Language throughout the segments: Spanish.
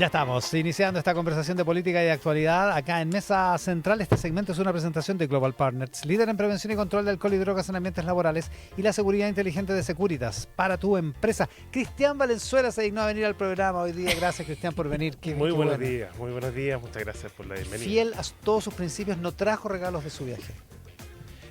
Ya estamos iniciando esta conversación de política y de actualidad acá en Mesa Central. Este segmento es una presentación de Global Partners, líder en prevención y control de alcohol y drogas en ambientes laborales y la seguridad inteligente de Securitas para tu empresa. Cristian Valenzuela se dignó a venir al programa hoy día. Gracias, Cristian, por venir. Muy buenos días, muy buenos días. Muchas gracias por la bienvenida. Fiel a todos sus principios, no trajo regalos de su viaje.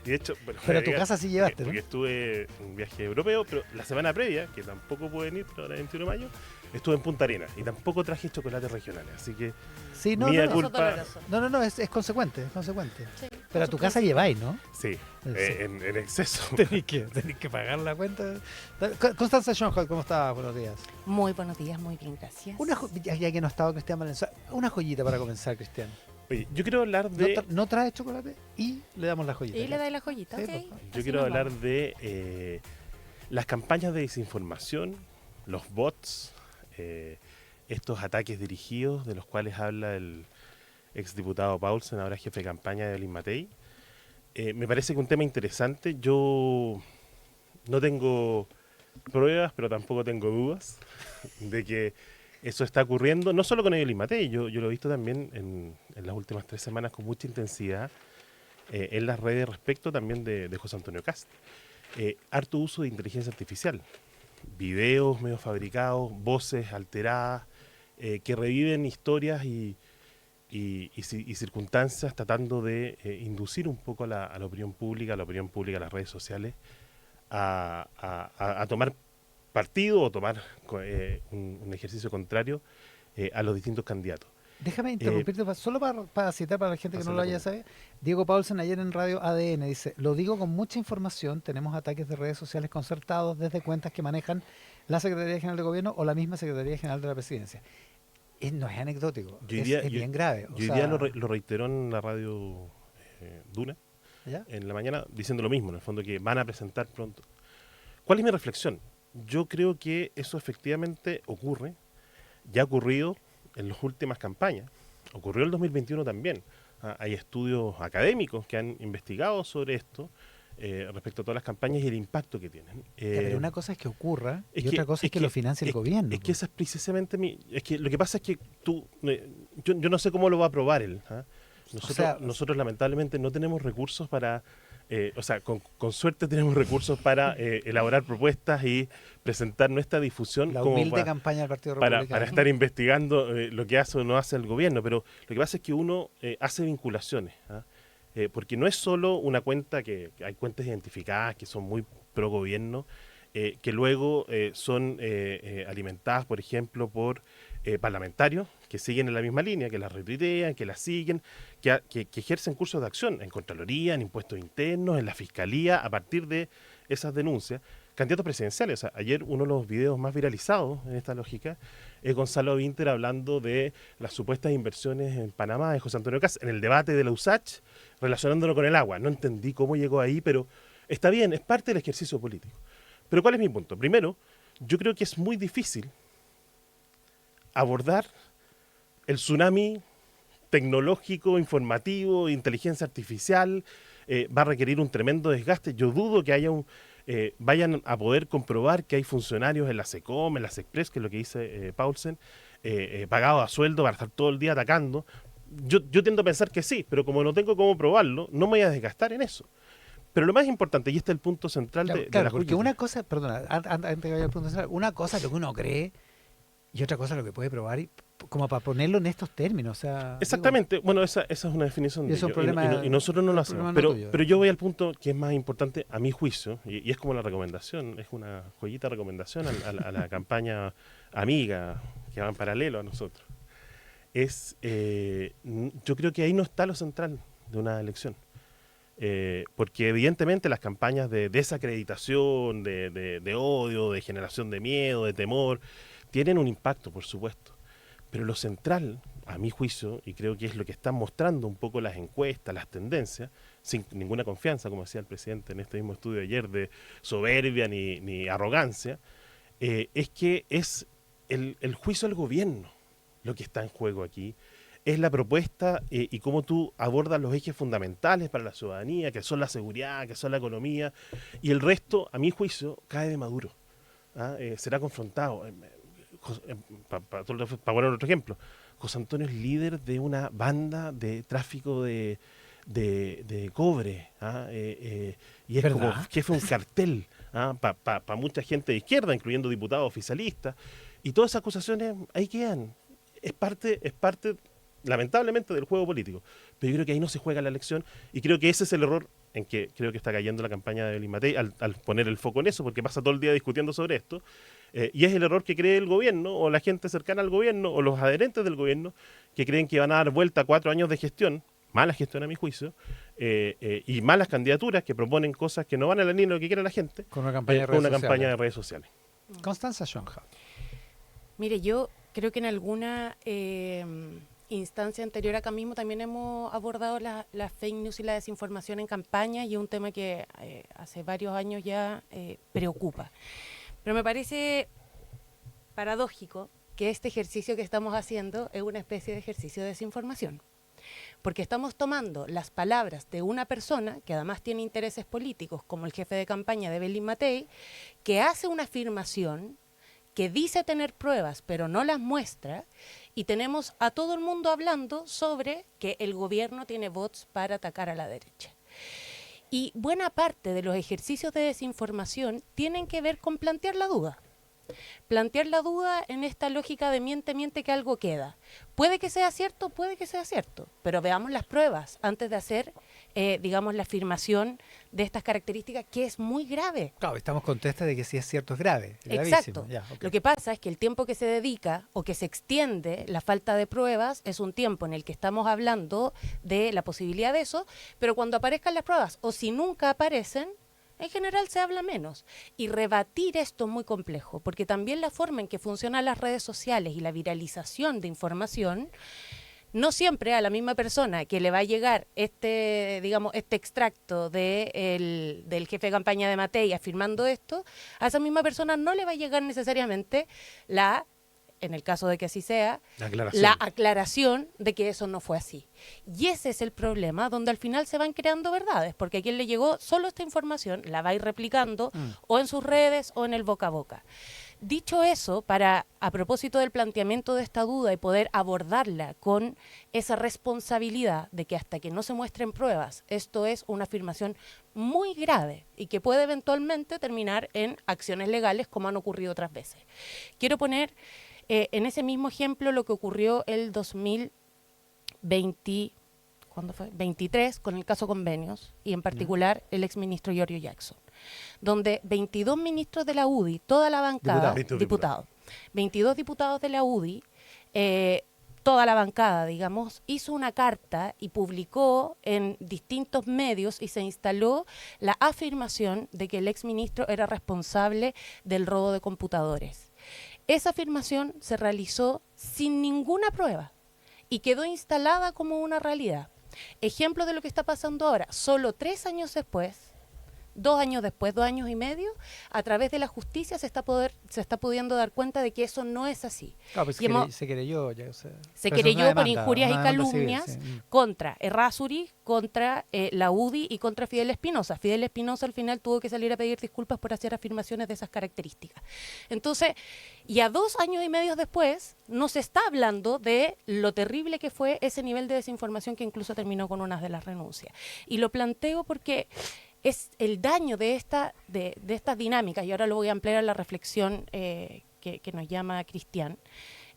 Y de hecho, bueno, pero a tu casa sí llevaste, porque ¿no? estuve en un viaje europeo, pero la semana previa, que tampoco pude venir, pero ahora el 21 de mayo, estuve en Punta Arenas y tampoco traje chocolates regionales, así que sí, no, mía no, culpa. No, es consecuente, es consecuente. Sí, pero a tu casa lleváis, ¿no? Sí, Sí. en exceso. Tenéis que pagar la cuenta. Constanza Schoenholt, ¿cómo estás? Buenos días. Muy buenos días, muy bien, gracias. Ya que no ha estado Cristian Valenzuela, una joyita para comenzar, Cristian. Oye, yo quiero hablar de... No trae chocolate y le damos la joyita. Y le dais la joyita, Sí, ok. por favor. Yo quiero hablar de las campañas de desinformación, los bots, estos ataques dirigidos de los cuales habla el exdiputado Paulsen, ahora jefe de campaña de Evelyn Matei. Me parece que un tema interesante. Yo no tengo pruebas, pero tampoco tengo dudas de que eso está ocurriendo, no solo con Evelyn Matei, yo lo he visto también en las últimas 3 semanas con mucha intensidad en las redes respecto también de José Antonio Kast. Harto uso de inteligencia artificial, videos medio fabricados, voces alteradas, que reviven historias y circunstancias tratando de inducir un poco a la opinión pública, a las redes sociales, a tomar partido o tomar un ejercicio contrario a los distintos candidatos. Déjame interrumpirte solo para citar para la gente que no lo haya sabido. Diego Paulsen ayer en Radio ADN dice: lo digo con mucha información, tenemos ataques de redes sociales concertados desde cuentas que manejan la Secretaría General de Gobierno o la misma Secretaría General de la Presidencia. No es anecdótico, es bien grave. Hoy día lo reiteró en la radio Duna, ¿ya? En la mañana, diciendo lo mismo, en el fondo, que van a presentar pronto. ¿Cuál es mi reflexión? Yo creo que eso efectivamente ocurre, ya ha ocurrido en las últimas campañas, ocurrió en el 2021 también. Hay estudios académicos que han investigado sobre esto respecto a todas las campañas y el impacto que tienen. Pero una cosa es que ocurra y otra cosa es que lo financie el gobierno. Es que esa es precisamente es que lo que pasa es que yo no sé cómo lo va a aprobar él. Nosotros lamentablemente no tenemos recursos para... con suerte tenemos recursos para elaborar propuestas y presentar nuestra difusión. La humilde campaña del Partido Republicano. Para estar investigando lo que hace o no hace el gobierno. Pero lo que pasa es que uno hace vinculaciones. Porque no es solo una cuenta que hay cuentas identificadas que son muy pro gobierno, que luego son alimentadas, por ejemplo, por parlamentarios que siguen en la misma línea, que las retuitean, que las siguen, que ejercen cursos de acción en Contraloría, en impuestos internos, en la Fiscalía, a partir de esas denuncias. Candidatos presidenciales. Ayer uno de los videos más viralizados en esta lógica es Gonzalo Vinter hablando de las supuestas inversiones en Panamá de José Antonio Kast en el debate de la USACH, relacionándolo con el agua. No entendí cómo llegó ahí, pero está bien, es parte del ejercicio político. Pero ¿cuál es mi punto? Primero, yo creo que es muy difícil abordar el tsunami tecnológico, informativo, inteligencia artificial. Va a requerir un tremendo desgaste. Yo dudo que haya vayan a poder comprobar que hay funcionarios en la SECOM, en la SECPRES, que es lo que dice Paulsen, pagados a sueldo para estar todo el día atacando. Yo tiendo a pensar que sí, pero como no tengo cómo probarlo, no me voy a desgastar en eso. Pero lo más importante, y este es el punto central de la porque una cosa, perdona, antes de vaya al punto central, una cosa es lo que uno cree y otra cosa es lo que puede probar, y como para ponerlo en estos términos. O sea, exactamente, bueno, esa es una definición de ello, y nosotros no lo hacemos. Pero yo voy al punto que es más importante a mi juicio, y es como la recomendación, es una joyita recomendación a la campaña amiga que va en paralelo a nosotros. Yo creo que ahí no está lo central de una elección. Porque evidentemente las campañas de desacreditación, de odio, de generación de miedo, de temor, tienen un impacto, por supuesto. Pero lo central, a mi juicio, y creo que es lo que están mostrando un poco las encuestas, las tendencias, sin ninguna confianza, como decía el presidente en este mismo estudio ayer, de soberbia ni arrogancia, es que es el juicio al gobierno lo que está en juego aquí. Es la propuesta y cómo tú abordas los ejes fundamentales para la ciudadanía, que son la seguridad, que son la economía, y el resto, a mi juicio, cae de maduro. Será confrontado. para poner otro ejemplo, José Antonio es líder de una banda de tráfico de cobre, y es como ¿Verdad? jefe de un cartel para mucha gente de izquierda, incluyendo diputados oficialistas, y todas esas acusaciones ahí quedan. Es parte lamentablemente del juego político, pero yo creo que ahí no se juega la elección, y creo que ese es el error en que creo que está cayendo la campaña de Evelyn Matei al poner el foco en eso, porque pasa todo el día discutiendo sobre esto, y es el error que cree el gobierno o la gente cercana al gobierno o los adherentes del gobierno, que creen que van a dar vuelta a 4 años de gestión, mala gestión a mi juicio, y malas candidaturas que proponen cosas que no van a la línea de lo que quiere la gente, Con una campaña de con redes una campaña de sociales. redes sociales. Constanza Schoenhauer. Mire, yo creo que en alguna instancia anterior acá mismo también hemos abordado las fake news y la desinformación en campaña, y es un tema que hace varios años ya preocupa. Pero me parece paradójico que este ejercicio que estamos haciendo es una especie de ejercicio de desinformación. Porque estamos tomando las palabras de una persona que además tiene intereses políticos, como el jefe de campaña de Evelyn Matei, que hace una afirmación, que dice tener pruebas pero no las muestra, y tenemos a todo el mundo hablando sobre que el gobierno tiene bots para atacar a la derecha. Y buena parte de los ejercicios de desinformación tienen que ver con plantear la duda. Plantear la duda en esta lógica de miente, miente que algo queda. Puede que sea cierto, pero veamos las pruebas antes de hacer, digamos, la afirmación de estas características, que es muy grave. Claro, estamos conscientes de que si es cierto es grave. Exacto. Ya, okay. Lo que pasa es que el tiempo que se dedica o que se extiende la falta de pruebas es un tiempo en el que estamos hablando de la posibilidad de eso, pero cuando aparezcan las pruebas o si nunca aparecen, en general se habla menos. Y rebatir esto es muy complejo, porque también la forma en que funcionan las redes sociales y la viralización de información, no siempre a la misma persona que le va a llegar este extracto del jefe de campaña de Matei afirmando esto, a esa misma persona no le va a llegar necesariamente en el caso de que así sea, la aclaración de que eso no fue así. Y ese es el problema, donde al final se van creando verdades, porque a quien le llegó solo esta información la va a ir replicando o en sus redes o en el boca a boca. Dicho eso, a propósito del planteamiento de esta duda y poder abordarla con esa responsabilidad de que hasta que no se muestren pruebas, esto es una afirmación muy grave y que puede eventualmente terminar en acciones legales, como han ocurrido otras veces. Quiero poner en ese mismo ejemplo lo que ocurrió el 2023 con el caso Convenios, y en particular el exministro Giorgio Jackson, donde 22 ministros de la UDI, toda la bancada, 22 diputados de la UDI, toda la bancada, digamos, hizo una carta y publicó en distintos medios y se instaló la afirmación de que el exministro era responsable del robo de computadores. Esa afirmación se realizó sin ninguna prueba y quedó instalada como una realidad. Ejemplo de lo que está pasando ahora, solo 3 años después, 2 años después, 2 años y medio, a través de la justicia se está pudiendo dar cuenta de que eso no es así. Claro, pues se querelló por injurias y calumnias civil, sí. Contra Errázuriz, contra la UDI y contra Fidel Espinosa. Fidel Espinosa al final tuvo que salir a pedir disculpas por hacer afirmaciones de esas características. Entonces, y a 2 años y medio después, no se está hablando de lo terrible que fue ese nivel de desinformación que incluso terminó con unas de las renuncias. Y lo planteo porque es el daño de estas dinámicas, y ahora lo voy a ampliar a la reflexión que nos llama Cristian.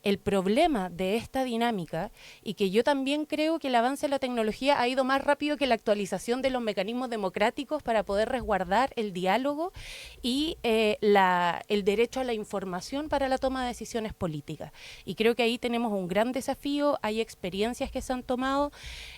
El problema de esta dinámica, y que yo también creo que el avance de la tecnología ha ido más rápido que la actualización de los mecanismos democráticos para poder resguardar el diálogo y el derecho a la información para la toma de decisiones políticas. Y creo que ahí tenemos un gran desafío. Hay experiencias que se han tomado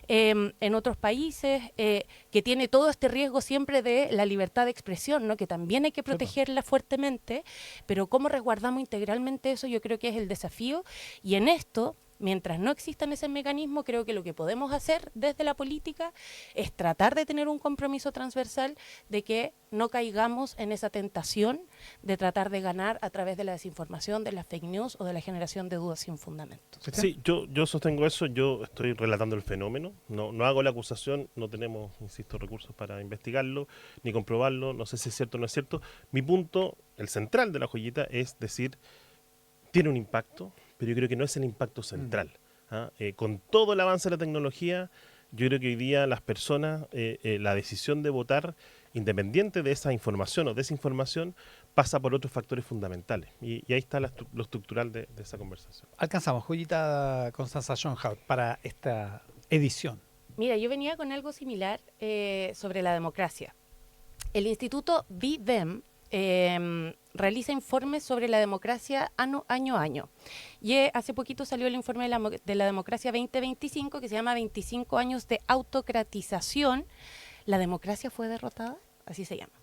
en otros países, que tiene todo este riesgo siempre de la libertad de expresión, ¿no? Que también hay que protegerla fuertemente, pero cómo resguardamos integralmente eso, yo creo que es el desafío. Y en esto, mientras no exista ese mecanismo, creo que lo que podemos hacer desde la política es tratar de tener un compromiso transversal de que no caigamos en esa tentación de tratar de ganar a través de la desinformación, de las fake news o de la generación de dudas sin fundamentos. Sí, yo sostengo eso, yo estoy relatando el fenómeno, no hago la acusación, no tenemos, insisto, recursos para investigarlo ni comprobarlo, no sé si es cierto o no es cierto. Mi punto, el central de la joyita, es decir, tiene un impacto, pero yo creo que no es el impacto central. Con todo el avance de la tecnología, yo creo que hoy día las personas, la decisión de votar, independiente de esa información o desinformación, pasa por otros factores fundamentales. Y ahí está lo estructural de esa conversación. Alcanzamos, Julieta Constanza Schoenhout, para esta edición. Mira, yo venía con algo similar sobre la democracia. El Instituto VIDEM realiza informes sobre la democracia año a año. Y hace poquito salió el informe de la democracia 2025, que se llama 25 años de autocratización. ¿La democracia fue derrotada? Así se llama.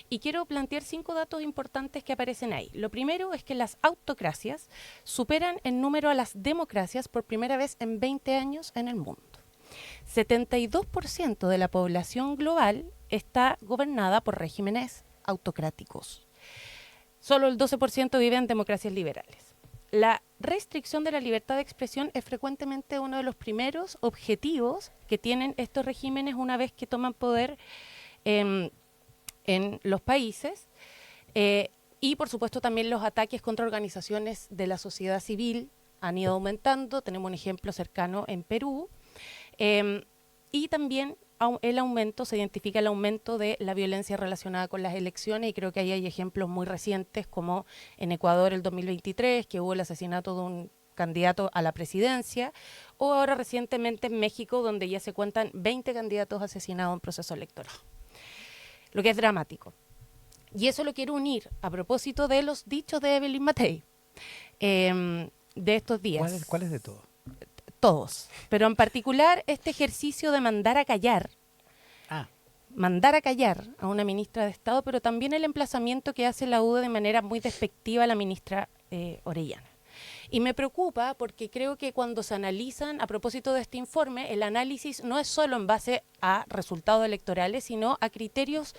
Y quiero plantear 5 datos importantes que aparecen ahí. Lo primero es que las autocracias superan en número a las democracias por primera vez en 20 años en el mundo. 72% de la población global está gobernada por regímenes autocráticos. Solo el 12% vive en democracias liberales. La restricción de la libertad de expresión es frecuentemente uno de los primeros objetivos que tienen estos regímenes una vez que toman poder en los países. Y por supuesto también los ataques contra organizaciones de la sociedad civil han ido aumentando. Tenemos un ejemplo cercano en Perú. Y también se identifica el aumento de la violencia relacionada con las elecciones, y creo que ahí hay ejemplos muy recientes, como en Ecuador el 2023, que hubo el asesinato de un candidato a la presidencia, o ahora recientemente en México, donde ya se cuentan 20 candidatos asesinados en proceso electoral, lo que es dramático. Y eso lo quiero unir a propósito de los dichos de Evelyn Matei de estos días. ¿Cuáles de todos? Todos, pero en particular este ejercicio de mandar a callar a una ministra de Estado, pero también el emplazamiento que hace la UDI de manera muy despectiva a la ministra Orellana. Y me preocupa porque creo que cuando se analizan, a propósito de este informe, el análisis no es solo en base a resultados electorales, sino a criterios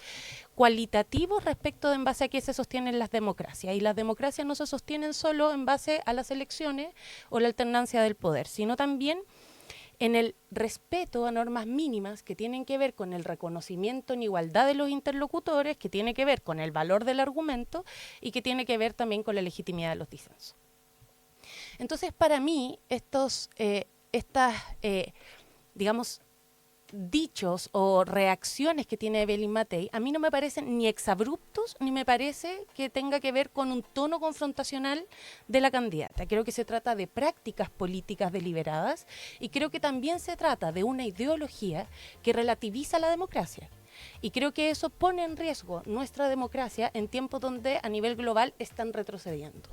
cualitativos respecto de en base a qué se sostienen las democracias. Y las democracias no se sostienen solo en base a las elecciones o la alternancia del poder, sino también en el respeto a normas mínimas que tienen que ver con el reconocimiento en igualdad de los interlocutores, que tiene que ver con el valor del argumento y que tiene que ver también con la legitimidad de los disensos. Entonces, para mí, digamos, dichos o reacciones que tiene Evelyn Matei, a mí no me parecen ni exabruptos, ni me parece que tenga que ver con un tono confrontacional de la candidata. Creo que se trata de prácticas políticas deliberadas y creo que también se trata de una ideología que relativiza la democracia. Y creo que eso pone en riesgo nuestra democracia en tiempos donde a nivel global están retrocediendo.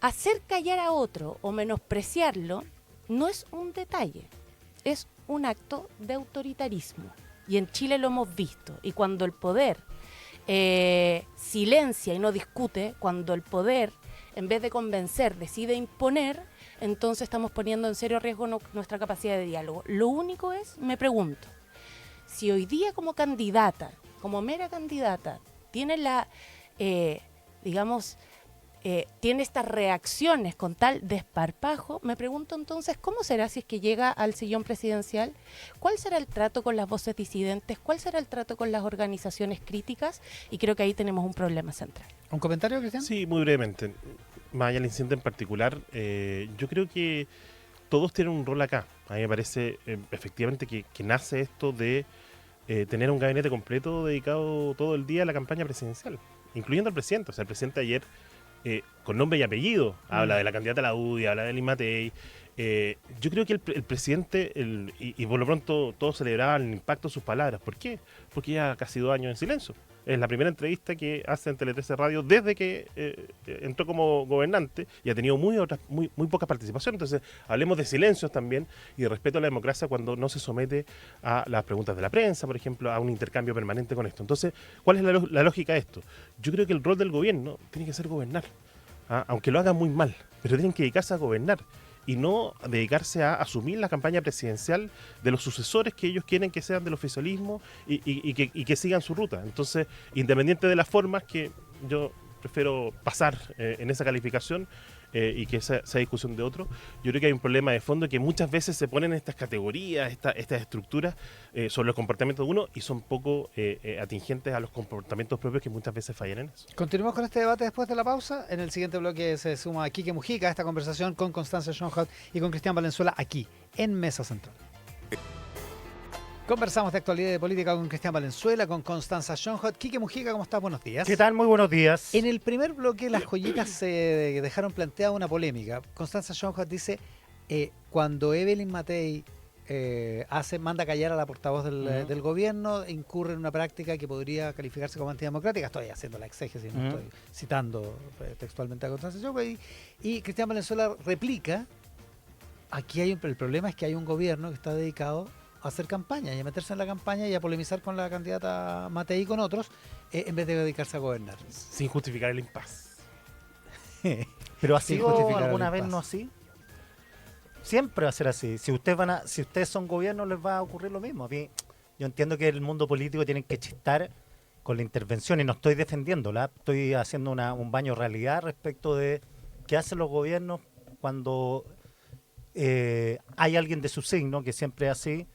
Hacer callar a otro o menospreciarlo no es un detalle, es un acto de autoritarismo. Y en Chile lo hemos visto. Y cuando el poder silencia y no discute, cuando el poder, en vez de convencer, decide imponer, entonces estamos poniendo en serio riesgo nuestra capacidad de diálogo. Lo único es, me pregunto, si hoy día como candidata, como mera candidata, tiene tiene estas reacciones con tal desparpajo, me pregunto entonces, ¿cómo será si es que llega al sillón presidencial? ¿Cuál será el trato con las voces disidentes? ¿Cuál será el trato con las organizaciones críticas? Y creo que ahí tenemos un problema central. ¿Un comentario, Cristian? Sí, muy brevemente. Más allá del incidente en particular, yo creo que todos tienen un rol acá. A mí me parece efectivamente que nace esto de tener un gabinete completo dedicado todo el día a la campaña presidencial, incluyendo al presidente. O sea, el presidente ayer, con nombre y apellido, habla de la candidata a la UDI, habla de Evelyn Matei. Yo creo que el presidente, y por lo pronto todos celebraban el impacto de sus palabras. ¿Por qué? Porque ya casi 2 años en silencio. Es la primera entrevista que hace en Tele 13 Radio desde que entró como gobernante y ha tenido muy poca participación. Entonces, hablemos de silencios también y de respeto a la democracia cuando no se somete a las preguntas de la prensa, por ejemplo, a un intercambio permanente con esto. Entonces, ¿cuál es la lógica de esto? Yo creo que el rol del gobierno tiene que ser gobernar, aunque lo haga muy mal, pero tienen que dedicarse a gobernar y no dedicarse a asumir la campaña presidencial de los sucesores que ellos quieren que sean del oficialismo y que sigan su ruta. Entonces, independiente de las formas, que yo prefiero pasar en esa calificación, y que esa discusión de otro. Yo creo que hay un problema de fondo que muchas veces se ponen estas categorías, estas estructuras sobre los comportamientos de uno y son poco atingentes a los comportamientos propios que muchas veces fallan en eso. Continuamos con este debate después de la pausa. En el siguiente bloque se suma Quique Mujica a esta conversación con Constanza Schoenhout y con Cristian Valenzuela aquí en Mesa Central. Conversamos de actualidad y de política con Cristian Valenzuela, con Constanza Schoenhout. Quique Mujica, ¿cómo estás? Buenos días. ¿Qué tal? Muy buenos días. En el primer bloque las joyitas se dejaron planteada una polémica. Constanza Schoenhout dice, cuando Evelyn Matei manda callar a la portavoz del gobierno, incurre en una práctica que podría calificarse como antidemocrática. Estoy haciendo la exégesis, no estoy citando textualmente a Constanza Schoenhout. Y Cristian Valenzuela replica, el problema es que hay un gobierno que está dedicado a hacer campaña y a meterse en la campaña y a polemizar con la candidata Matei y con otros, en vez de dedicarse a gobernar. Sin justificar el impas. ¿Pero ha sido alguna vez no así? Siempre va a ser así. Si ustedes son gobierno, les va a ocurrir lo mismo. A mí, yo entiendo que el mundo político tiene que chistar con la intervención y no estoy defendiéndola. Estoy haciendo un baño de realidad respecto de qué hacen los gobiernos cuando hay alguien de su signo, que siempre es así,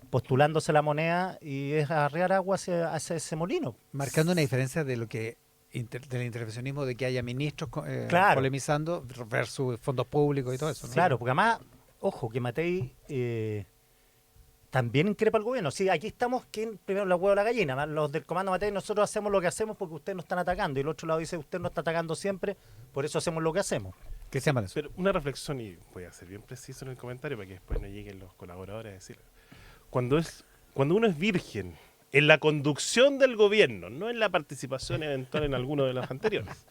postulándose la moneda y es arriar agua hacia ese molino. Marcando una diferencia de lo que del intervencionismo de que haya ministros claro, polemizando versus fondos públicos y todo eso, ¿no? Claro, porque además, ojo, que Matei también increpa al gobierno. Sí, aquí estamos, ¿quién primero la huevo o la gallina? Los del comando Matei, nosotros hacemos lo que hacemos porque ustedes nos están atacando. Y el otro lado dice, usted nos está atacando siempre, por eso hacemos lo que hacemos. ¿Qué se llama eso? Pero una reflexión, y voy a ser bien preciso en el comentario para que después no lleguen los colaboradores a decir. Cuando uno es virgen en la conducción del gobierno, no en la participación eventual en alguno de los anteriores,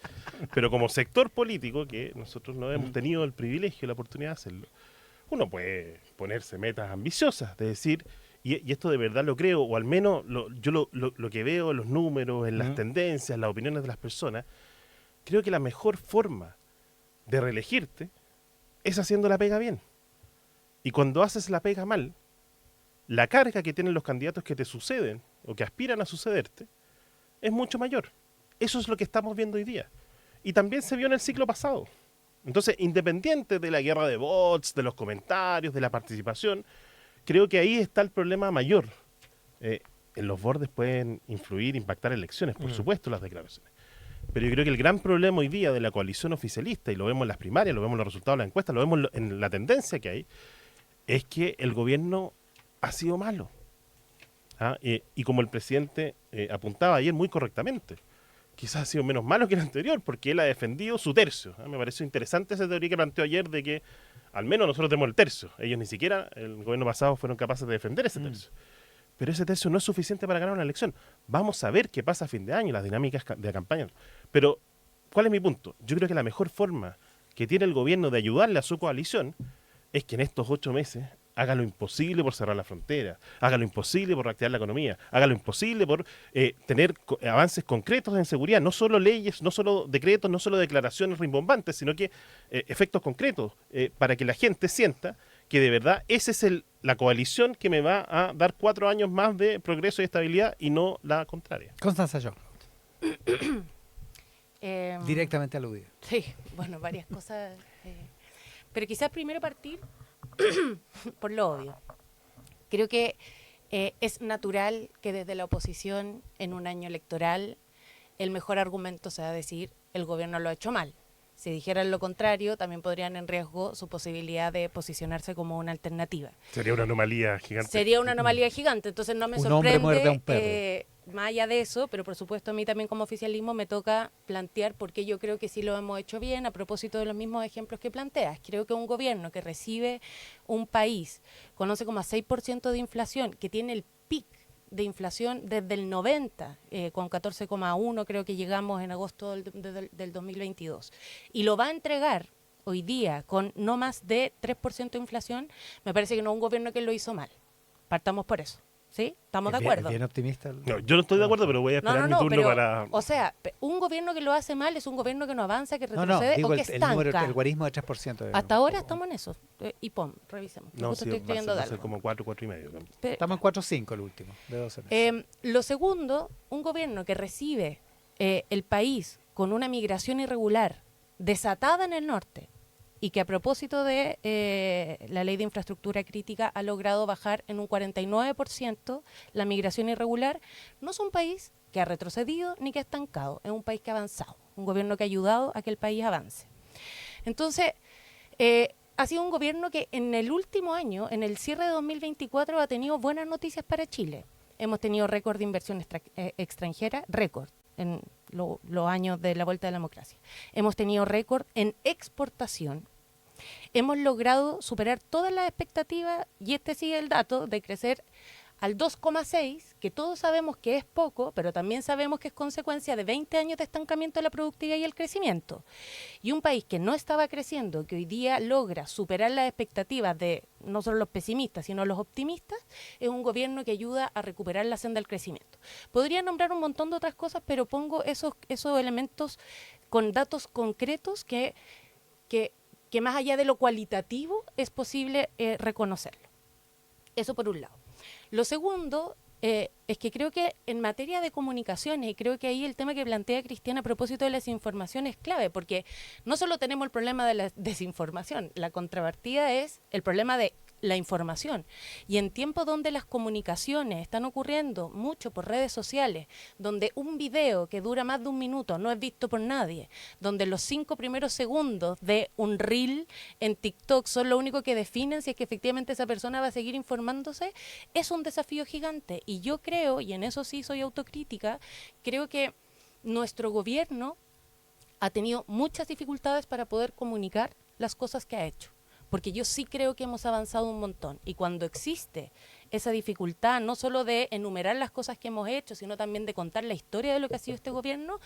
pero como sector político, que nosotros no hemos tenido el privilegio y la oportunidad de hacerlo, uno puede ponerse metas ambiciosas, de decir, y esto de verdad lo creo, o al menos yo lo que veo en los números, en las tendencias, las opiniones de las personas, creo que la mejor forma de reelegirte es haciendo la pega bien. Y cuando haces la pega mal, la carga que tienen los candidatos que te suceden o que aspiran a sucederte es mucho mayor. Eso es lo que estamos viendo hoy día. Y también se vio en el ciclo pasado. Entonces, independiente de la guerra de bots, de los comentarios, de la participación, creo que ahí está el problema mayor. En los bordes pueden influir, impactar elecciones, por supuesto, las declaraciones. Pero yo creo que el gran problema hoy día de la coalición oficialista, y lo vemos en las primarias, lo vemos en los resultados de las encuestas, lo vemos en la tendencia que hay, es que el gobierno ha sido malo. Y como el presidente apuntaba ayer muy correctamente, quizás ha sido menos malo que el anterior, porque él ha defendido su tercio. Me pareció interesante esa teoría que planteó ayer de que al menos nosotros tenemos el tercio. Ellos ni siquiera, el gobierno pasado, fueron capaces de defender ese tercio. Pero ese tercio no es suficiente para ganar una elección. Vamos a ver qué pasa a fin de año, las dinámicas de la campaña. Pero, ¿cuál es mi punto? Yo creo que la mejor forma que tiene el gobierno de ayudarle a su coalición es que en estos 8 meses haga lo imposible por cerrar la frontera, haga lo imposible por reactivar la economía, haga lo imposible por tener avances concretos en seguridad, no solo leyes, no solo decretos, no solo declaraciones rimbombantes, sino que efectos concretos para que la gente sienta que de verdad esa es la coalición que me va a dar 4 años más de progreso y estabilidad y no la contraria. Constanza Schoenhout. Directamente aludida. Sí, bueno, varias cosas. Pero quizás primero partir por lo obvio. Creo que es natural que desde la oposición en un año electoral el mejor argumento sea decir el gobierno lo ha hecho mal. Si dijeran lo contrario, también podrían en riesgo su posibilidad de posicionarse como una alternativa. Sería una anomalía gigante. Sería una anomalía gigante, entonces no me Un hombre muerde a un sorprende, perro. más allá de eso, pero por supuesto a mí también como oficialismo me toca plantear por qué yo creo que sí lo hemos hecho bien a propósito de los mismos ejemplos que planteas. Creo que un gobierno que recibe un país con 11,6% de inflación, que tiene el pic de inflación desde el 90, con 14,1 creo que llegamos en agosto del 2022, y lo va a entregar hoy día con no más de 3% de inflación, me parece que no es un gobierno que lo hizo mal. Partamos por eso. ¿Sí? ¿Estamos de acuerdo? Bien optimista. No, yo no estoy de acuerdo, pero voy a esperar mi turno para... O sea, un gobierno que lo hace mal es un gobierno que no avanza, que retrocede digo o que estanca. El guarismo de 3%. Hasta ahora estamos en eso. Y revisemos. No, Justo sí, estoy escribiendo va a de ser algo. como 4, 4,5. Estamos en 4,5 el último, de 12 meses. Lo segundo, un gobierno que recibe el país con una migración irregular desatada en el norte, y que a propósito de la ley de infraestructura crítica ha logrado bajar en un 49% la migración irregular. No es un país que ha retrocedido ni que ha estancado, es un país que ha avanzado, un gobierno que ha ayudado a que el país avance. Entonces, ha sido un gobierno que en el último año, en el cierre de 2024, ha tenido buenas noticias para Chile. Hemos tenido récord de inversión extranjera, récord en los años de la vuelta de la democracia. Hemos tenido récord en exportación. Hemos logrado superar todas las expectativas, y este sigue el dato, de crecer al 2,6, que todos sabemos que es poco, pero también sabemos que es consecuencia de 20 años de estancamiento de la productividad y el crecimiento. Y un país que no estaba creciendo, que hoy día logra superar las expectativas de no solo los pesimistas, sino los optimistas, es un gobierno que ayuda a recuperar la senda del crecimiento. Podría nombrar un montón de otras cosas, pero pongo esos elementos con datos concretos que más allá de lo cualitativo es posible reconocerlo. Eso por un lado. Lo segundo es que creo que en materia de comunicaciones, y creo que ahí el tema que plantea Cristiana a propósito de la desinformación es clave, porque no solo tenemos el problema de la desinformación, la contrapartida es el problema de la información. Y en tiempos donde las comunicaciones están ocurriendo mucho por redes sociales, donde un video que dura más de un minuto no es visto por nadie, donde los 5 primeros segundos de un reel en TikTok son lo único que definen si es que efectivamente esa persona va a seguir informándose, es un desafío gigante. Y yo creo, y en eso sí soy autocrítica, creo que nuestro gobierno ha tenido muchas dificultades para poder comunicar las cosas que ha hecho. Porque yo sí creo que hemos avanzado un montón. Y cuando existe esa dificultad, no solo de enumerar las cosas que hemos hecho, sino también de contar la historia de lo que ha sido este gobierno,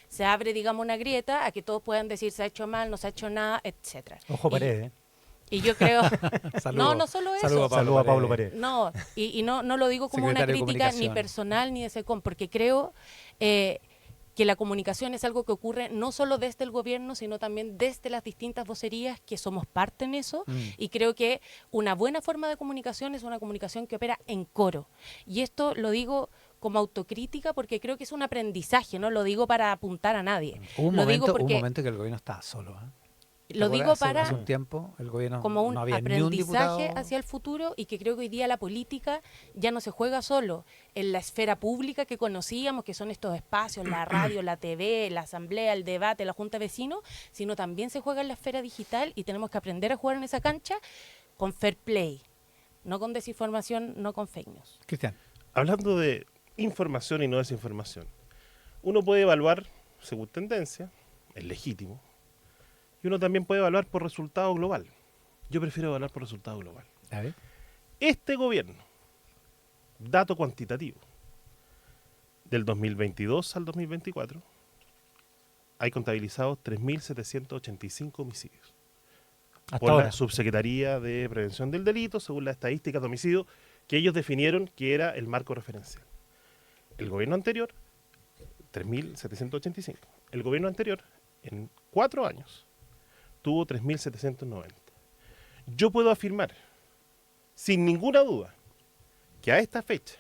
se abre, digamos, una grieta a que todos puedan decir se ha hecho mal, no se ha hecho nada, etcétera. Ojo Paredes. Y yo creo... Saludo, no solo eso. Saludo a Pablo Paredes. No, y no lo digo como una crítica ni personal ni de SECOM, porque creo... que la comunicación es algo que ocurre no solo desde el gobierno, sino también desde las distintas vocerías que somos parte en eso, y creo que una buena forma de comunicación es una comunicación que opera en coro. Y esto lo digo como autocrítica porque creo que es un aprendizaje, no lo digo para apuntar a nadie. Hubo un momento que el gobierno estaba solo, ¿eh? Lo digo para hace un tiempo el gobierno como un no había aprendizaje hacia el futuro, y que creo que hoy día la política ya no se juega solo en la esfera pública que conocíamos, que son estos espacios, la radio, la TV, la asamblea, el debate, la junta de vecinos, sino también se juega en la esfera digital, y tenemos que aprender a jugar en esa cancha con fair play, no con desinformación, no con fake news. Cristian. Hablando de información y no desinformación, uno puede evaluar según tendencia, es legítimo, y uno también puede evaluar por resultado global. Yo prefiero evaluar por resultado global. A ver. Este gobierno, dato cuantitativo, del 2022 al 2024, hay contabilizados 3.785 homicidios. Hasta Por ahora. la Subsecretaría de Prevención del Delito, según las estadísticas de homicidio que ellos definieron que era el marco referencial. El gobierno anterior, 3.785. El gobierno anterior, en 4 años, tuvo 3.790. Yo puedo afirmar, sin ninguna duda, que a esta fecha,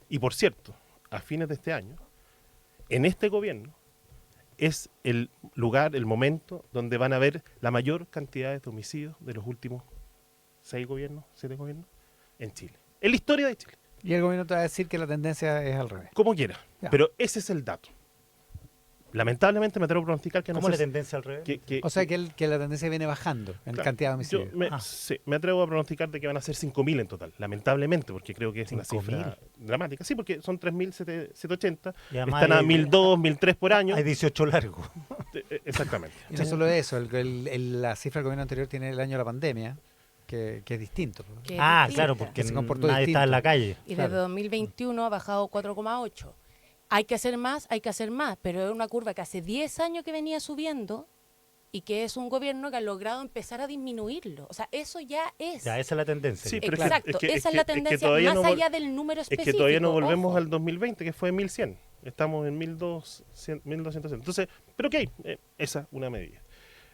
y por cierto, a fines de este año, en este gobierno, es el lugar, el momento donde van a haber la mayor cantidad de homicidios de los últimos 7 gobiernos en Chile. En la historia de Chile. Y el gobierno te va a decir que la tendencia es al revés. Como quiera. Ya. Pero ese es el dato. Lamentablemente me atrevo a pronosticar que ¿Cómo la tendencia al revés? O sea que la tendencia viene bajando en claro, cantidad de homicidios. Sí, me atrevo a pronosticar de que van a ser 5.000 en total, lamentablemente, porque creo que es una cifra dramática. Sí, porque son 3.780, están a 1.200, 1.000 por año. Hay 18 largos. Exactamente. Y no solo eso, la cifra del gobierno anterior tiene el año de la pandemia, que es distinto. Que es Claro, distinta. porque Se comportó nadie distinto. está en la calle. Y Claro. desde 2021 ha bajado 4,8. Hay que hacer más, pero es una curva que hace 10 años que venía subiendo, y que es un gobierno que ha logrado empezar a disminuirlo. O sea, eso ya es. Ya, esa es la tendencia. Sí, pero Exacto, esa es la tendencia, todavía más no allá del número Es específico. que todavía no volvemos ojo. al 2020, que fue 1.100. Estamos en 1.200. Entonces, pero ok, esa es una medida.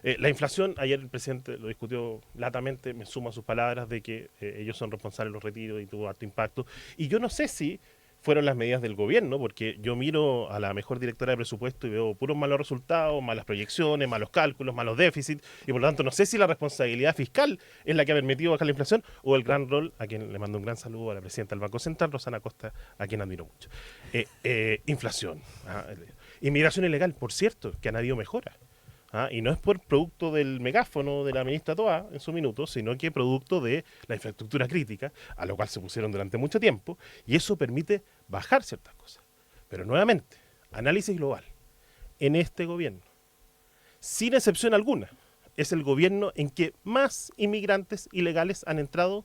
La inflación, ayer el presidente lo discutió latamente, me sumo a sus palabras de que ellos son responsables de los retiros y tuvo alto impacto. Y yo no sé si fueron las medidas del gobierno, porque yo miro a la mejor directora de presupuesto y veo puros malos resultados, malas proyecciones, malos cálculos, malos déficits, y por lo tanto no sé si la responsabilidad fiscal es la que ha permitido bajar la inflación o el gran rol, a quien le mando un gran saludo a la presidenta del Banco Central, Rosana Costa, a quien admiro mucho. Inflación. Inmigración ilegal, por cierto, que han habido mejoras. Y no es por producto del megáfono de la ministra Toá en su minuto, sino que producto de la infraestructura crítica, a lo cual se pusieron durante mucho tiempo, y eso permite bajar ciertas cosas. Pero nuevamente, análisis global. En este gobierno, sin excepción alguna, es el gobierno en que más inmigrantes ilegales han entrado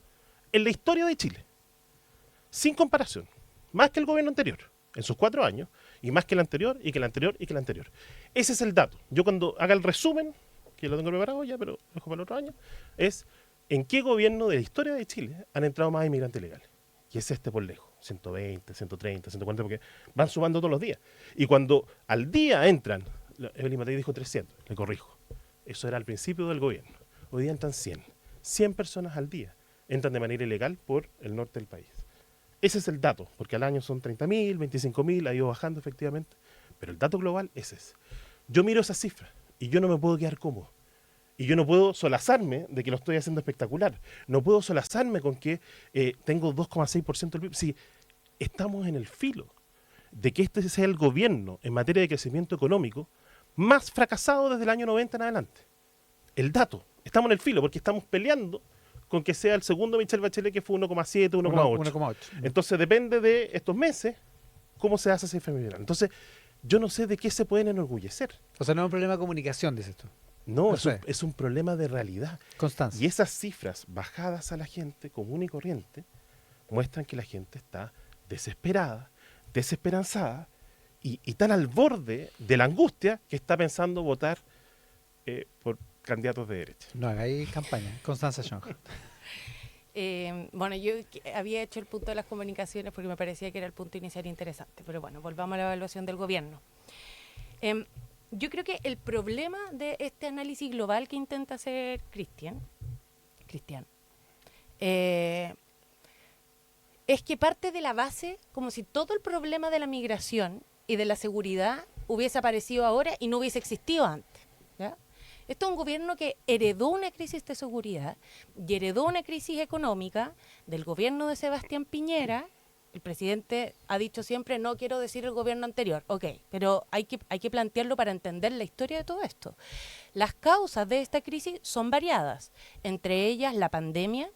en la historia de Chile. Sin comparación. Más que el gobierno anterior, en sus 4 años, y más que el anterior, y que el anterior, y que el anterior. Ese es el dato. Yo cuando haga el resumen, que lo tengo preparado ya, pero lo dejo para el otro año, es en qué gobierno de la historia de Chile han entrado más inmigrantes ilegales. Y es este por lejos, 120, 130, 140, porque van sumando todos los días. Y cuando al día entran, Evelyn Matei dijo 300, le corrijo, eso era al principio del gobierno. Hoy día entran 100. 100 personas al día entran de manera ilegal por el norte del país. Ese es el dato, porque al año son 30.000, 25.000, ha ido bajando efectivamente, pero el dato global es ese. Yo miro esas cifras y yo no me puedo quedar cómodo. Y yo no puedo solazarme de que lo estoy haciendo espectacular. No puedo solazarme con que tengo 2,6% del PIB. Si estamos en el filo de que este sea el gobierno en materia de crecimiento económico más fracasado desde el año 90 en adelante. El dato, estamos en el filo porque estamos peleando con que sea el segundo Michelle Bachelet, que fue 1,7, 1,8. Entonces depende de estos meses cómo se hace esa cifra. Entonces yo no sé de qué se pueden enorgullecer. O sea, no es un problema de comunicación, dices tú. No, es un problema de realidad. Constancia. Y esas cifras bajadas a la gente común y corriente muestran que la gente está desesperada, desesperanzada y tan al borde de la angustia que está pensando votar por candidatos de derecha. No hagáis campaña. Constanza Young. Bueno, yo había hecho el punto de las comunicaciones porque me parecía que era el punto inicial interesante, pero bueno, volvamos a la evaluación del gobierno. Yo creo que el problema de este análisis global que intenta hacer Cristian, es que parte de la base como si todo el problema de la migración y de la seguridad hubiese aparecido ahora y no hubiese existido antes, ¿ya? Esto es un gobierno que heredó una crisis de seguridad y heredó una crisis económica del gobierno de Sebastián Piñera. El presidente ha dicho siempre, no quiero decir el gobierno anterior. Ok, pero hay que plantearlo para entender la historia de todo esto. Las causas de esta crisis son variadas, entre ellas la pandemia,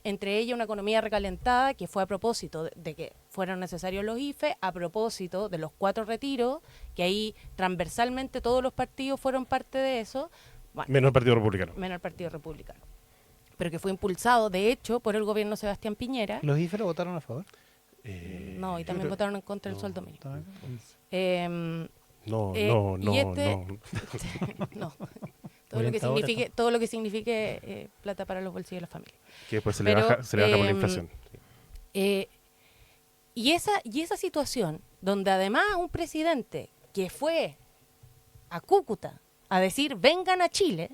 entre ellas una economía recalentada que fue a propósito de que fueron necesarios los IFE, a propósito de los 4 retiros, que ahí transversalmente todos los partidos fueron parte de eso. Bueno, menos el Partido Republicano. Menos el Partido Republicano. Pero que fue impulsado, de hecho, por el gobierno Sebastián Piñera. ¿Los IFE lo votaron a favor? No, y también votaron en contra del sueldo mínimo. No. No. Todo lo que signifique plata para los bolsillos de la familia. Que después se le baja por la inflación. Y esa situación, donde además un presidente que fue a Cúcuta a decir vengan a Chile,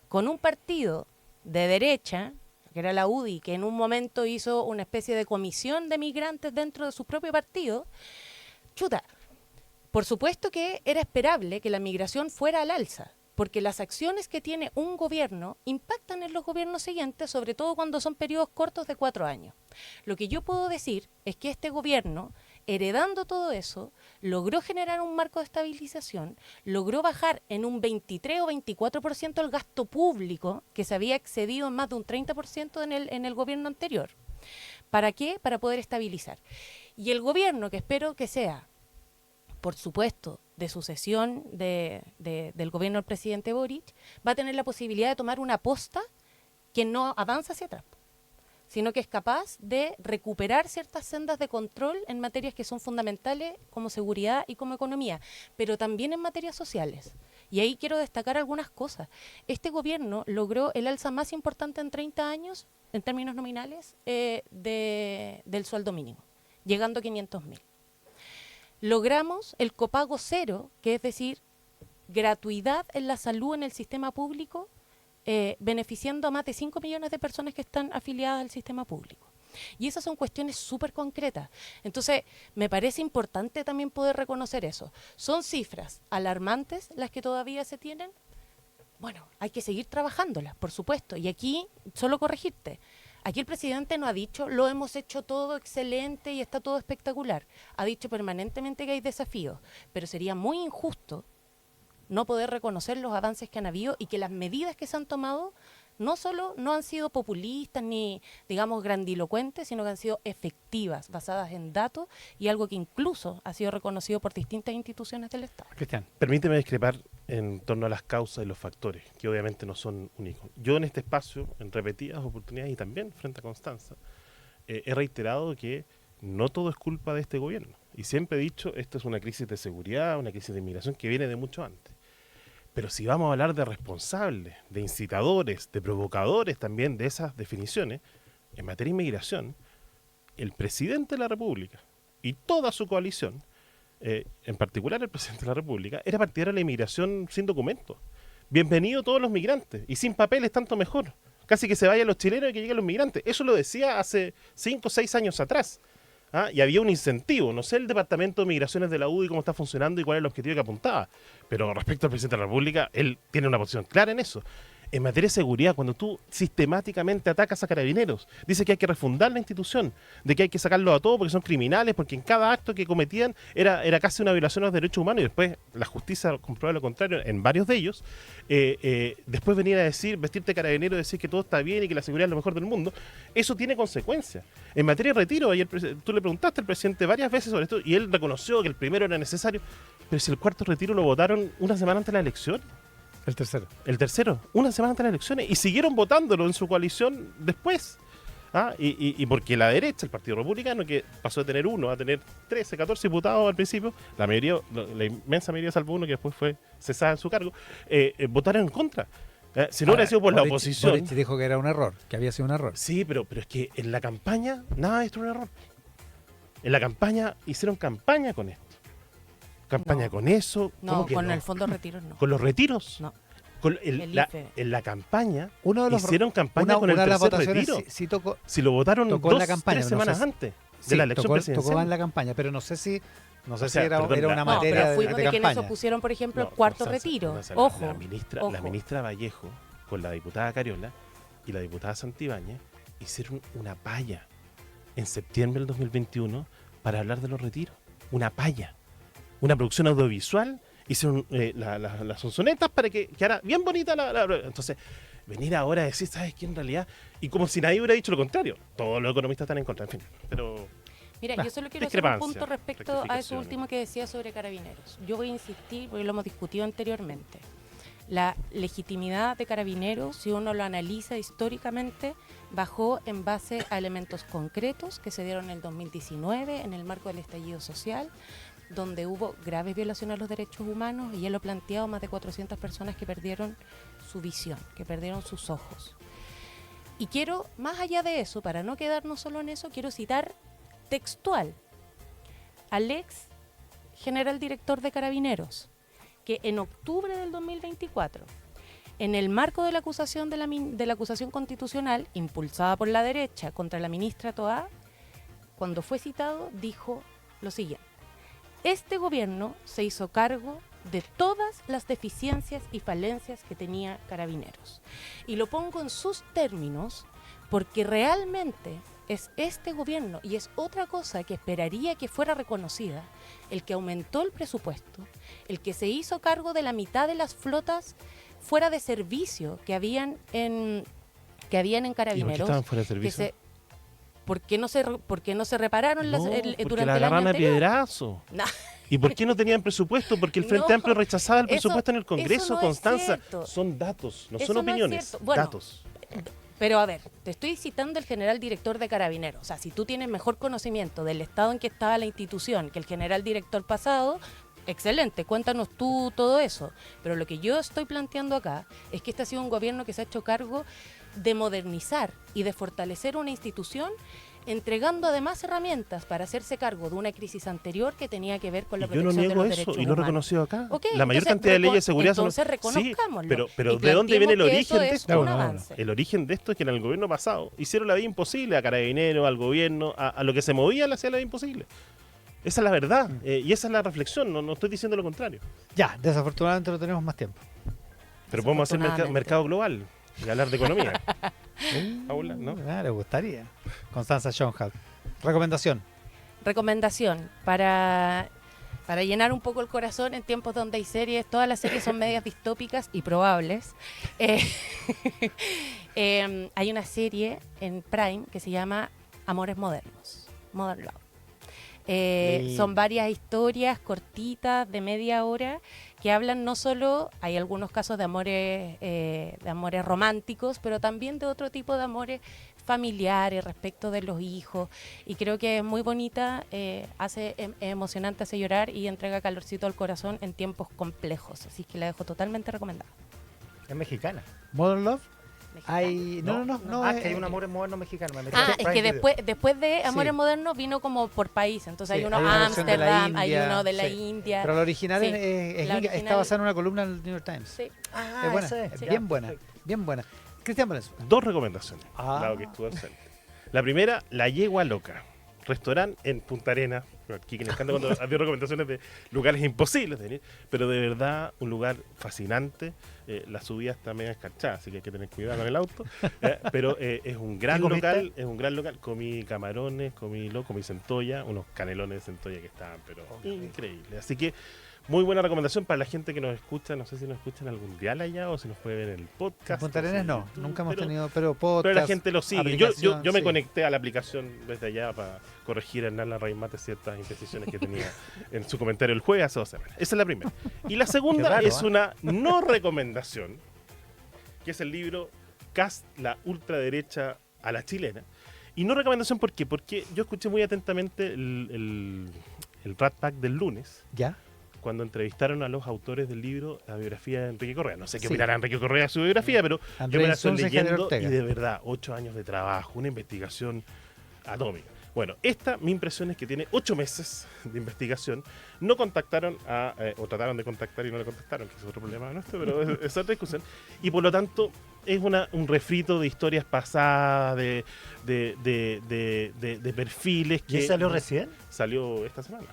con un partido de derecha, que era la UDI, que en un momento hizo una especie de comisión de migrantes dentro de su propio partido, por supuesto que era esperable que la migración fuera al alza, porque las acciones que tiene un gobierno impactan en los gobiernos siguientes, sobre todo cuando son periodos cortos de 4 años. Lo que yo puedo decir es que este gobierno, heredando todo eso, logró generar un marco de estabilización, logró bajar en un 23 o 24% el gasto público, que se había excedido en más de un 30% en el gobierno anterior. ¿Para qué? Para poder estabilizar. Y el gobierno, que espero que sea, por supuesto, de sucesión del gobierno del presidente Boric, va a tener la posibilidad de tomar una posta que no avanza hacia atrás, sino que es capaz de recuperar ciertas sendas de control en materias que son fundamentales como seguridad y como economía, pero también en materias sociales. Y ahí quiero destacar algunas cosas. Este gobierno logró el alza más importante en 30 años, en términos nominales, del sueldo mínimo, llegando a 500.000. Logramos el copago cero, que es decir, gratuidad en la salud en el sistema público, beneficiando a más de 5 millones de personas que están afiliadas al sistema público. Y esas son cuestiones súper concretas. Entonces, me parece importante también poder reconocer eso. ¿Son cifras alarmantes las que todavía se tienen? Bueno, hay que seguir trabajándolas, por supuesto. Y aquí, solo corregirte, aquí el presidente no ha dicho, lo hemos hecho todo excelente y está todo espectacular. Ha dicho permanentemente que hay desafíos, pero sería muy injusto no poder reconocer los avances que han habido y que las medidas que se han tomado no solo no han sido populistas ni, digamos, grandilocuentes, sino que han sido efectivas, basadas en datos y algo que incluso ha sido reconocido por distintas instituciones del Estado. Cristian. Permíteme discrepar en torno a las causas y los factores, que obviamente no son únicos. Yo en este espacio, en repetidas oportunidades y también frente a Constanza, he reiterado que no todo es culpa de este gobierno. Y siempre he dicho, esto es una crisis de seguridad, una crisis de inmigración que viene de mucho antes. Pero si vamos a hablar de responsables, de incitadores, de provocadores también de esas definiciones, en materia de inmigración, el presidente de la República y toda su coalición, en particular el presidente de la República, era partidario de la inmigración sin documentos. Bienvenido todos los migrantes, y sin papeles tanto mejor. Casi que se vayan los chilenos y que lleguen los migrantes. Eso lo decía hace 5 o 6 años atrás. Y había un incentivo. No sé el Departamento de Migraciones de la UDI cómo está funcionando y cuál es el objetivo que apuntaba. Pero respecto al presidente de la República, él tiene una posición clara en eso. En materia de seguridad, cuando tú sistemáticamente atacas a Carabineros, dice que hay que refundar la institución, de que hay que sacarlos a todos porque son criminales, porque en cada acto que cometían era casi una violación a los derechos humanos, y después la justicia comprueba lo contrario en varios de ellos. Después venir a decir, vestirte carabinero y decir que todo está bien y que la seguridad es lo mejor del mundo, eso tiene consecuencias. En materia de retiro, ayer tú le preguntaste al presidente varias veces sobre esto y él reconoció que el primero era necesario, pero si el cuarto retiro lo votaron una semana antes de la elección. El tercero, una semana antes de las elecciones, y siguieron votándolo en su coalición después. Y porque la derecha, el Partido Republicano, que pasó de tener 1 a tener 13, 14 diputados al principio, la inmensa mayoría, salvo uno que después fue cesada en su cargo, votaron en contra. Si no hubiera sido por la oposición. Boric dijo que era un error, que había sido un error. Sí, pero es que en la campaña, nada de esto es un error. En la campaña, hicieron campaña con esto. Campaña con eso. No, con el fondo de retiros no. ¿Con los retiros? No. En la campaña hicieron campaña con el tercer retiro. Si lo votaron tocó en la campaña, 3 semanas antes de la elección presidencial. Tocó en la campaña, pero no sé si era una materia pero fuimos de de campaña. quienes opusieron, por ejemplo, el cuarto retiro. Ojo. La ministra Vallejo, con la diputada Cariola y la diputada Santibáñez, hicieron una palla en septiembre del 2021 para hablar de los retiros. Una palla. Una producción audiovisual, hicieron las sonsonetas para que quedara bien bonita Entonces, venir ahora a decir, ¿sabes qué? En realidad, y como si nadie hubiera dicho lo contrario. Todos los economistas están en contra, en fin. Pero mira, yo solo quiero hacer un punto respecto a eso último que decía sobre Carabineros. Yo voy a insistir, porque lo hemos discutido anteriormente. La legitimidad de Carabineros, si uno lo analiza históricamente, bajó en base a elementos concretos que se dieron en el 2019 en el marco del estallido social, donde hubo graves violaciones a los derechos humanos, y ya lo he planteado, más de 400 personas que perdieron su visión, que perdieron sus ojos. Y quiero, más allá de eso, para no quedarnos solo en eso, quiero citar textual al ex general director de Carabineros, que en octubre del 2024, en el marco de la acusación de la acusación constitucional impulsada por la derecha contra la ministra Toá, cuando fue citado, dijo lo siguiente: este gobierno se hizo cargo de todas las deficiencias y falencias que tenía Carabineros. Y lo pongo en sus términos porque realmente es este gobierno, y es otra cosa que esperaría que fuera reconocida, el que aumentó el presupuesto, el que se hizo cargo de la mitad de las flotas fuera de servicio que habían en Carabineros. ¿Y por qué estaban fuera de servicio? ¿Por qué no se repararon durante la agarraron a piedrazo. No. ¿Y por qué no tenían presupuesto? Porque el Frente Amplio rechazaba el presupuesto en el Congreso, no Constanza. Son datos, no son opiniones. Datos. Pero a ver, te estoy citando el general director de Carabineros. O sea, si tú tienes mejor conocimiento del estado en que estaba la institución que el general director pasado, excelente, cuéntanos tú todo eso. Pero lo que yo estoy planteando acá es que este ha sido un gobierno que se ha hecho cargo de modernizar y de fortalecer una institución entregando además herramientas para hacerse cargo de una crisis anterior que tenía que ver con la yo no protección de niego los eso derechos y lo he humanos. reconocido acá. Okay, la mayor entonces, cantidad de leyes de seguridad entonces sí, reconozcámoslo. pero Y ¿de dónde viene el planteemos que origen eso de es esto? un avance. El origen de esto es que en el gobierno pasado hicieron la vida imposible a Carabineros, al gobierno, a lo que se movía le hacía la vida imposible. Esa es la verdad y esa es la reflexión, no estoy diciendo lo contrario. Ya, desafortunadamente no tenemos más tiempo. Pero podemos hacer mercado global y hablar de economía. Paula, ¿no? Le gustaría. Constanza Schoenhardt. Recomendación. Recomendación para llenar un poco el corazón en tiempos donde hay series, todas las series son medias distópicas y probables. Hay una serie en Prime que se llama Amores Modernos, Modern Love. Son varias historias cortitas de media hora que hablan no solo, hay algunos casos de amores románticos, pero también de otro tipo de amores familiares respecto de los hijos, y creo que es muy bonita, hace emocionante, hace llorar y entrega calorcito al corazón en tiempos complejos, así que la dejo totalmente recomendada. Es mexicana. Modern Love. Mexicana. Hay, no, que hay un amor moderno mexicano. Es que después de Amores Modernos vino como por país, entonces Sí, hay uno hay una versión de la Ámsterdam, hay India, uno de la sí. India. Pero la original, Sí. es La gringa, está original- basada en una columna del New York Times. Sí. Es buena, ese, bien buena, bien buena. Cristian Valenzuela. 2 recomendaciones, Ah. dado que estuvo ausente. La primera, La Yegua Loca, restaurante en Punta Arenas. Aquí que me encanta cuando había recomendaciones de lugares imposibles de venir, pero de verdad un lugar fascinante. La subida está medio escarchada, así que hay que tener cuidado con el auto. Pero es un gran local, Comí camarones, comí centolla, unos canelones de centolla que estaban, pero increíbles. Así que muy buena recomendación para la gente que nos escucha. No sé si nos escuchan algún dial allá o si nos puede ver en el podcast. En Punta Arenas no, YouTube, nunca hemos pero- tenido, pero podcast. Pero la gente lo sigue. Yo me sí. conecté a la aplicación desde allá para corregir a Hernán Larraín Mate ciertas imprecisiones que tenía en su comentario el jueves hace 2 semanas. Esa es la primera. Y la segunda Qué raro, es una no recomendación, que es el libro Cast, la ultraderecha a la chilena. Y no recomendación, ¿por qué? Porque yo escuché muy atentamente el Rat Pack del lunes, ¿Ya? cuando entrevistaron a los autores del libro, la biografía de Enrique Correa. No sé qué Sí. opinará Enrique Correa de su biografía, pero Andrés yo me la estoy Insunza y Javier leyendo Ortega. y de verdad, 8 años de trabajo, una investigación atómica. Bueno, mi impresión es que tiene 8 meses de investigación. No contactaron o trataron de contactar y no le contactaron, que es otro problema nuestro, pero es otra discusión. Y por lo tanto, es un refrito de historias pasadas, de perfiles que... ¿Y salió recién? Salió esta semana.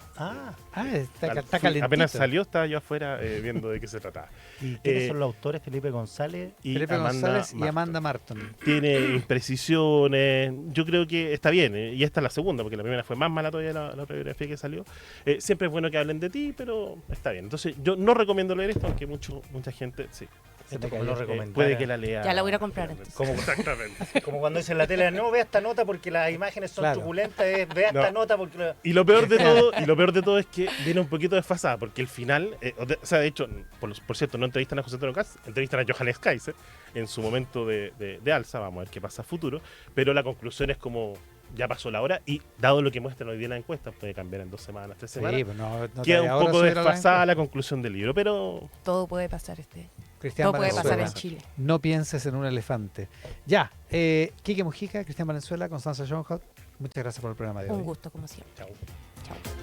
Está calentito. Apenas salió, estaba yo afuera viendo de qué se trataba. ¿Y quiénes son los autores? Felipe González. Y Felipe González y Marton. Amanda Marton. Tiene imprecisiones. Yo creo que está bien. Y esta es la segunda, porque la primera fue más mala todavía la otra biografía que salió. Siempre es bueno que hablen de ti, pero está bien. Entonces, yo no recomiendo leer esto, aunque mucha gente sí. Esto como lo recomendara. Puede que la lea. Ya la voy a ir a comprar, entonces. Exactamente. Como cuando dicen en la tele, no vea esta nota porque las imágenes son Claro. truculentas, vea No. esta nota porque... Y lo peor de todo es que viene un poquito desfasada, porque el final, de hecho, por cierto, no entrevistan a José Antonio Caz, entrevistan a Johannes Kaiser en su momento de alza, vamos a ver qué pasa a futuro, pero la conclusión es como, ya pasó la hora, y dado lo que muestran hoy día las encuestas, puede cambiar en 2 semanas, 3 semanas, Sí, pues no queda un ahora poco subir a la desfasada encuesta. la conclusión del libro, pero Todo puede pasar Cristian todo puede pasar Valenzuela. en Chile. No pienses en un elefante. Ya, Quique Mujica, Cristian Valenzuela, Constanza Schoenhardt, muchas gracias por el programa de hoy. Un gusto, como siempre. chao. Chao.